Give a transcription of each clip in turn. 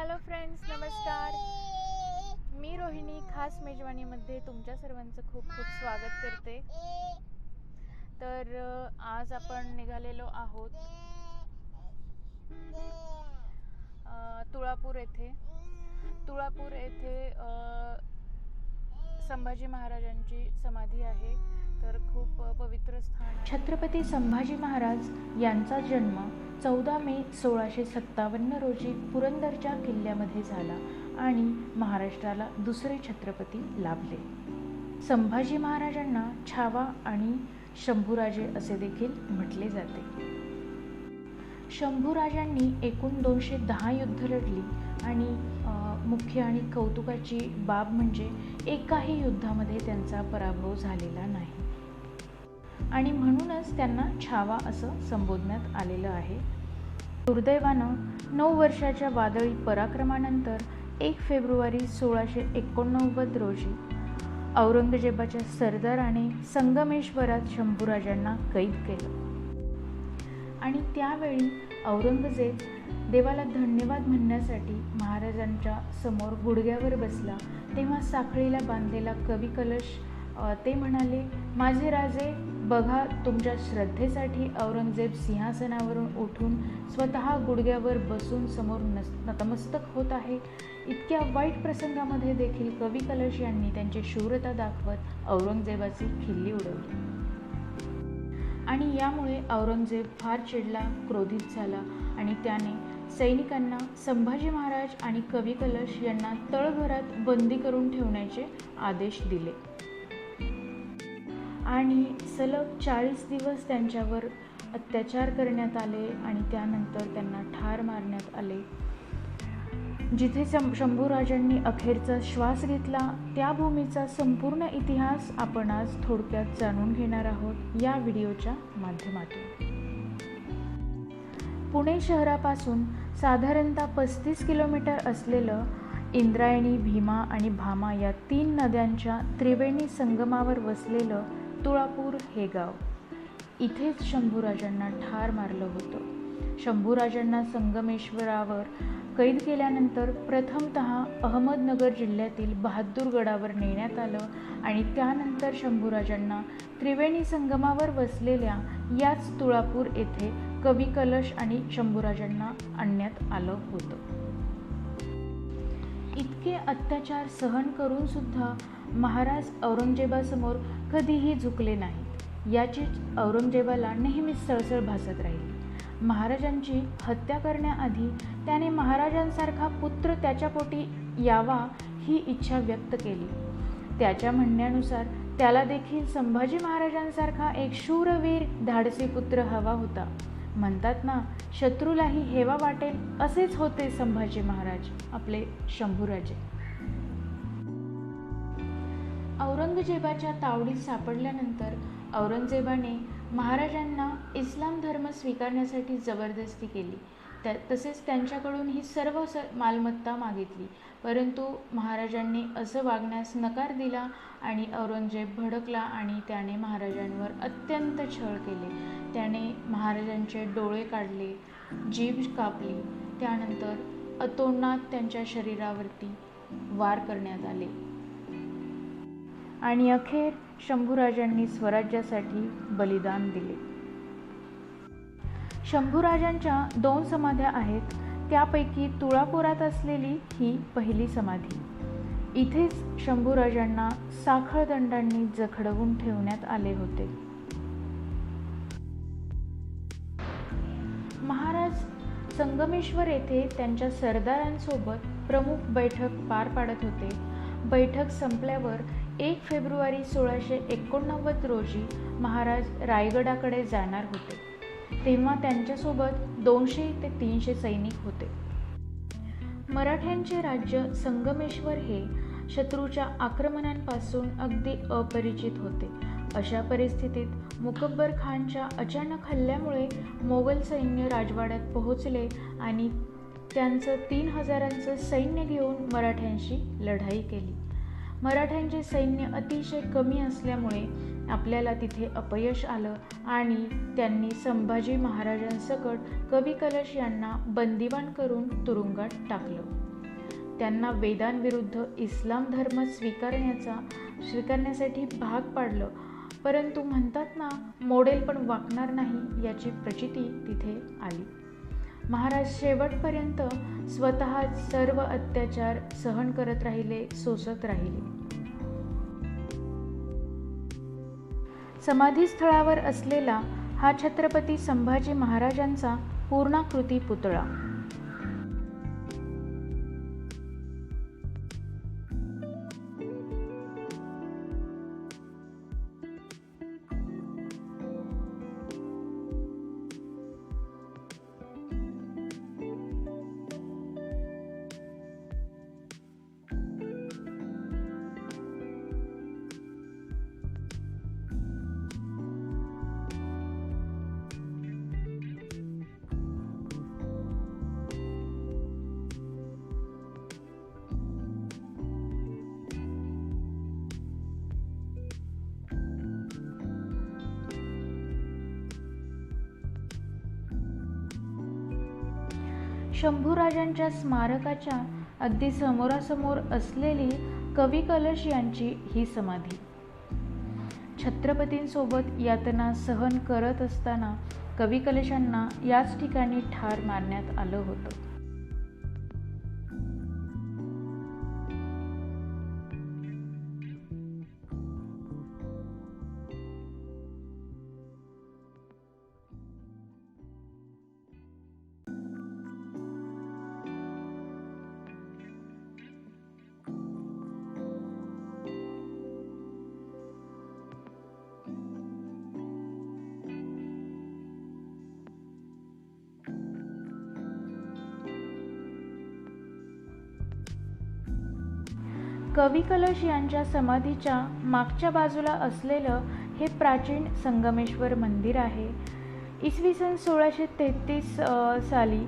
Hello friends, नमस्कार. मी रोहिणी खास मेजवानीमध्ये तुमच्या सर्वांचं खूप खूप स्वागत करते. तर आज आपण निघालेलो आहोत तुळापूर येथे. संभाजी महाराजांची समाधी आहे. तर खूप पवित्र स्थान आहे. छत्रपती संभाजी महाराज यांचा जन्म 14 मे 1657 रोजी पुरंदरच्या किल्ल्यामध्ये झाला आणि महाराष्ट्राला दुसरे छत्रपती लाभले. संभाजी महाराजांना छावा आणि शंभूराजे असे देखील म्हटले जाते. शंभूराजांनी एकूण 210 युद्ध लढली आणि मुख्य आणि कौतुकाची बाब म्हणजे एकाही युद्धामध्ये त्यांचा पराभव झालेला नाही आणि म्हणूनच त्यांना छावा असं संबोधण्यात आलेलं आहे. दुर्दैवानं 9 वर्षाच्या वादळी पराक्रमानंतर 1 फेब्रुवारी 1689 रोजी औरंगजेबाच्या सरदाराने संगमेश्वरात शंभूराजांना कैद केलं आणि त्यावेळी औरंगजेब देवाला धन्यवाद म्हणण्यासाठी महाराजांच्या समोर गुडघ्यावर बसला. तेव्हा साखळीला बांधलेला कवी कलश ते म्हणाले, माझे राजे बघा, तुमच्या श्रद्धेसाठी औरंगजेब सिंहासनावरून उठून स्वतः गुडघ्यावर बसून समोर नतमस्तक होत आहे. इतक्या वाईट प्रसंगामध्ये देखील कवी कलश यांनी त्यांची शूरता दाखवत औरंगजेबाची खिल्ली उडवली आणि यामुळे औरंगजेब फार चिडला, क्रोधित झाला आणि त्याने सैनिकांना संभाजी महाराज आणि कवी कलश यांना तळघरात बंदी करून ठेवण्याचे आदेश दिले आणि सलग 40 दिवस त्यांच्यावर अत्याचार करण्यात आले आणि त्यानंतर त्यांना ठार मारण्यात आले. जिथे शंभूराजांनी अखेरचा श्वास घेतला त्या भूमीचा संपूर्ण इतिहास आपण आज थोडक्यात जाणून घेणार आहोत या व्हिडिओच्या माध्यमातून. पुणे शहरापासून साधारणतः 35 किलोमीटर असलेलं इंद्रायणी, भीमा आणि भामा या 3 नद्यांच्या त्रिवेणी संगमावर वसलेलं तुळापूर हे गाव. इथेच शंभूराजांना ठार मारलं होतं. शंभूराजांना संगमेश्वरावर कैद केल्यानंतर प्रथमतः अहमदनगर जिल्ह्यातील बहादूरगडावर नेण्यात आलं आणि त्यानंतर शंभूराजांना त्रिवेणी संगमावर वसलेल्या याच तुळापूर येथे कवी कलश आणि शंभूराजांना आणण्यात आलं होतं. इतके अत्याचार सहन करून सुद्धा महाराज औरंगजेबासमोर कधीही झुकले नाहीत. याचीच औरंगजेबाला नेहमीच सळसळ भासत राहिली. महाराजांची हत्या करण्याआधी त्याने महाराजांसारखा पुत्र त्याच्या पोटी यावा ही इच्छा व्यक्त केली. त्याच्या म्हणण्यानुसार त्याला देखील संभाजी महाराजांसारखा एक शूरवीर धाडसी पुत्र हवा होता. म्हणतात ना, शत्रूलाही हेवा वाटेल असेच होते संभाजी महाराज, आपले शंभूराजे. औरंगजेबाच्या तावडीत सापडल्यानंतर औरंगजेबाने महाराजांना इस्लाम धर्म स्वीकारण्यासाठी जबरदस्ती केली. तसेच त्यांच्याकडून ही सर्व मालमत्ता मागितली, परंतु महाराजांनी असं वागण्यास नकार दिला आणि औरंगजेब भडकला आणि त्याने महाराजांवर अत्यंत छळ केले. त्याने महाराजांचे डोळे काढले, जीभ कापली, त्यानंतर अतोनात त्यांच्या शरीरावरती वार करण्यात आले आणि अखेर शंभूराजांनी स्वराज्यासाठी बलिदान दिले. शंभूराजांच्या 2 समाध्या आहेत, त्यापैकी तुळापुरात असलेली ही पहिली समाधी. इथेच शंभूराजांना साखळदंडांनी जखडवून ठेवण्यात आले होते. महाराज संगमेश्वर येथे त्यांच्या सरदारांसोबत प्रमुख बैठक पार पाडत होते. बैठक संपल्यावर 1 फेब्रुवारी 1689 रोजी महाराज रायगडाकडे जाणार होते. तेव्हा त्यांच्यासोबत 200 ते 300 सैनिक होते. मराठ्यांचे राज्य संगमेश्वर हे शत्रूच्या आक्रमणांपासून अगदी अपरिचित होते. अशा परिस्थितीत मुकब्बर खानच्या अचानक हल्ल्यामुळे मोगल सैन्य राजवाड्यात पोहोचले आणि त्यांचं 3000 सैन्य घेऊन मराठ्यांशी लढाई केली. मराठ्यांचे सैन्य अतिशय कमी असल्यामुळे आपल्याला तिथे अपयश आलं आणि त्यांनी संभाजी महाराजांसकट कवी कलश यांना बंदिवान करून तुरुंगात टाकलं. त्यांना वेदांविरुद्ध इस्लाम धर्म स्वीकारण्यासाठी भाग पाडलं. परंतु म्हणतात ना, मोडेल पण वाकणार नाही याची प्रचिती तिथे आली. महाराज शेवटपर्यंत स्वतः सर्व अत्याचार सहन करत राहिले, सोसत राहिले. समाधीस्थळावर असलेला हा छत्रपती संभाजी महाराजांचा पूर्णाकृती पुतळा. शंभूराजांच्या स्मारकाच्या अगदी समोरासमोर असलेली कवी कलश यांची ही समाधी. छत्रपतींसोबत यातना सहन करत असताना कवी कलशांना याच ठिकाणी ठार मारण्यात आलं होतं. कवी कलश यांच्या समाधीच्या मागच्या बाजूला असलेलं हे प्राचीन संगमेश्वर मंदिर आहे. इसवी सन 1633 साली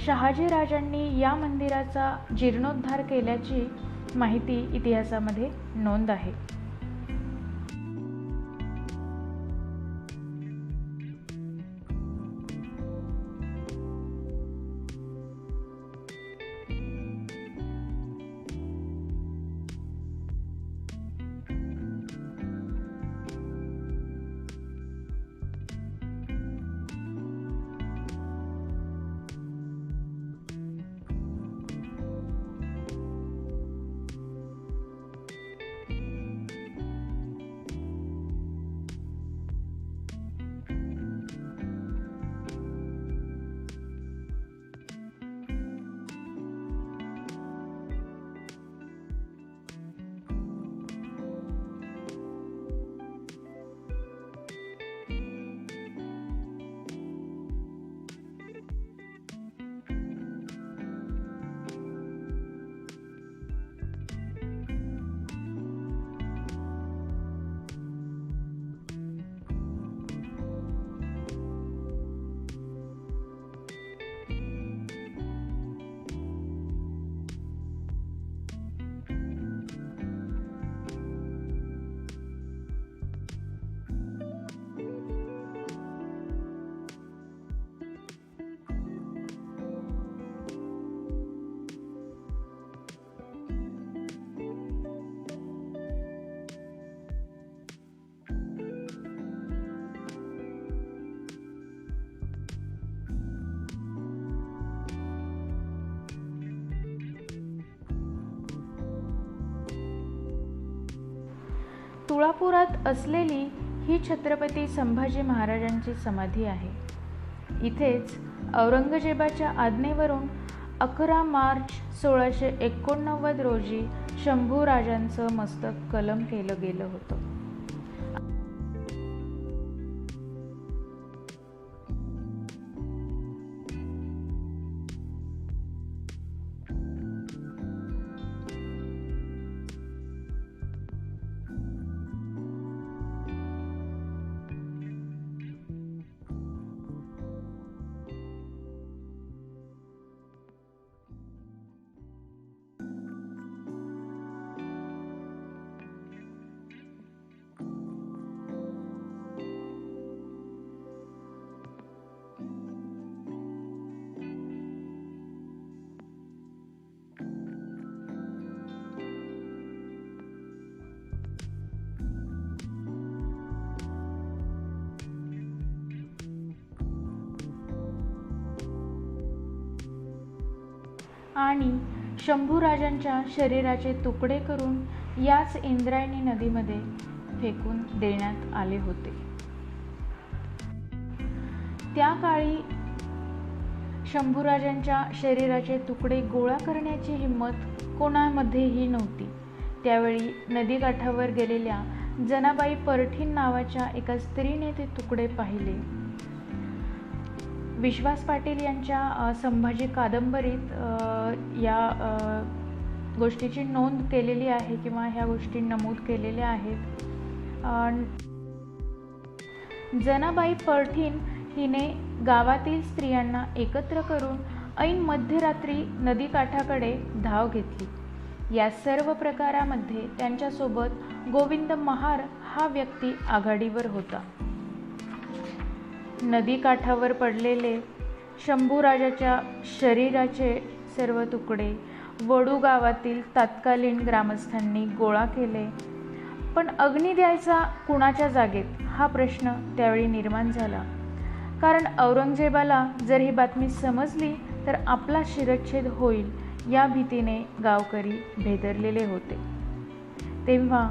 शहाजीराजांनी या मंदिराचा जीर्णोद्धार केल्याची माहिती इतिहासामध्ये नोंद आहे. तुळापुरात असलेली ही छत्रपती संभाजी महाराजांची समाधी आहे. इथेच औरंगजेबाच्या आज्ञेवरून 11 मार्च 1689 रोजी शंभूराजांचं मस्तक कलम केलं गेलं होतं. आणि शंभूराजांच्या शरीराचे तुकडे करून याच इंद्रायणी नदीमध्ये फेकून देण्यात आले होते. त्या काळी शंभूराजांच्या शरीराचे तुकडे गोळा करण्याची हिंमत कोणामध्येही नव्हती. त्यावेळी नदीकाठावर गेलेल्या जनाबाई परठीण नावाच्या एका स्त्रीने ते तुकडे पाहिले. विश्वास पाटील यांच्या संभाजी कादंबरीत या गोष्टीची नोंद केलेली आहे किंवा ह्या गोष्टी नमूद केलेल्या आहेत. जनाबाई परठीण हिने गावातील स्त्रियांना एकत्र करून ऐन मध्यरात्री नदीकाठाकडे धाव घेतली. या सर्व प्रकारामध्ये त्यांच्यासोबत गोविंद महार हा व्यक्ती आघाडीवर होता. नदीकाठावर पडलेले शंभूराजाच्या शरीराचे सर्व तुकडे वडू गावातील तत्कालीन ग्रामस्थांनी गोळा केले. पण अग्नी द्यायचा कुणाच्या जागेत हा प्रश्न त्यावेळी निर्माण झाला. कारण औरंगजेबाला जर ही बातमी समजली तर आपला शिरच्छेद होईल या भीतीने गावकरी भेदरलेले होते. तेव्हा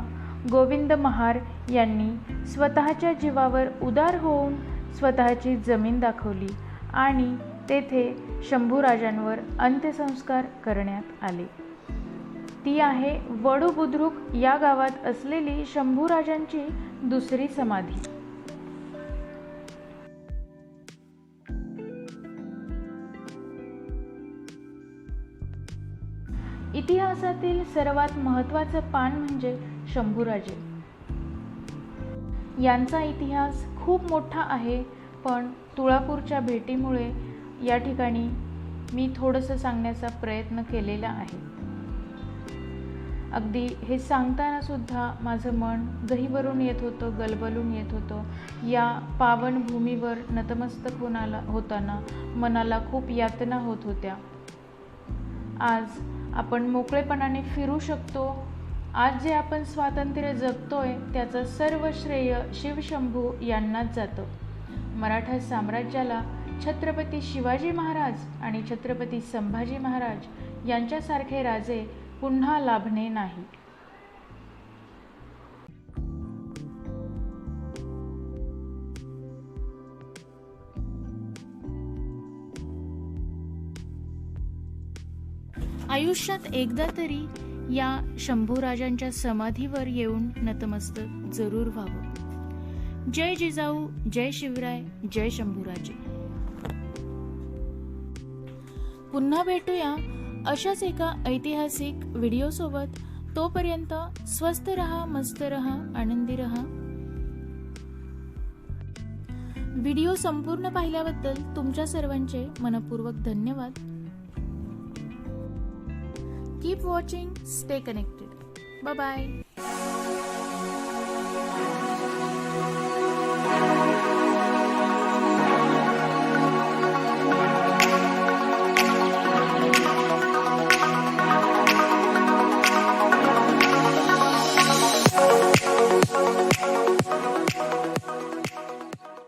गोविंद महार यांनी स्वतःच्या जीवावर उदार होऊन स्वतःची जमीन दाखवली आणि तेथे शंभूराजांवर अंत्यसंस्कार करण्यात आले. ती आहे वडू बुद्रुक या गावात असलेली शंभूराजांची दुसरी समाधी. इतिहासातील सर्वात महत्त्वाचं पान म्हणजे शंभूराजे. यांचा इतिहास खूप मोठा आहे, पण तुळापूरच्या भेटीमुळे या ठिकाणी मी थोडंसं सांगण्याचा प्रयत्न केलेला आहे. अगदी हे सांगताना सुद्धा माझं मन गहिवरून येत होतं, गलबलून येत होतं. या पावन भूमीवर नतमस्तक होताना मनाला खूप यातना होत होत्या. आज आपण मोकळेपणाने फिरू शकतो. आज जे आपण स्वातंत्र्य जगतोय त्याचं सर्व श्रेय शिवशंभू यांनाच जातं. मराठा साम्राज्याला छत्रपती शिवाजी महाराज आणि छत्रपती संभाजी महाराज यांच्यासारखे राजे पुन्हा लाभणे नाही. आयुष्यात एकदा तरी या शंभूराजांच्या समाधीवर येऊन नतमस्तक जरूर व्हावं. जय जिजाऊ, जय शिवराय, जय शंभूराजे. पुन्हा भेटूया अशाच एका ऐतिहासिक व्हिडिओसोबत. तोपर्यंत स्वस्थ रहा, मस्त रहा, आनंदी रहा. व्हिडिओ संपूर्ण पाहिल्याबद्दल तुमच्या सर्वांचे मनपूर्वक धन्यवाद. Keep watching, stay connected. Bye bye.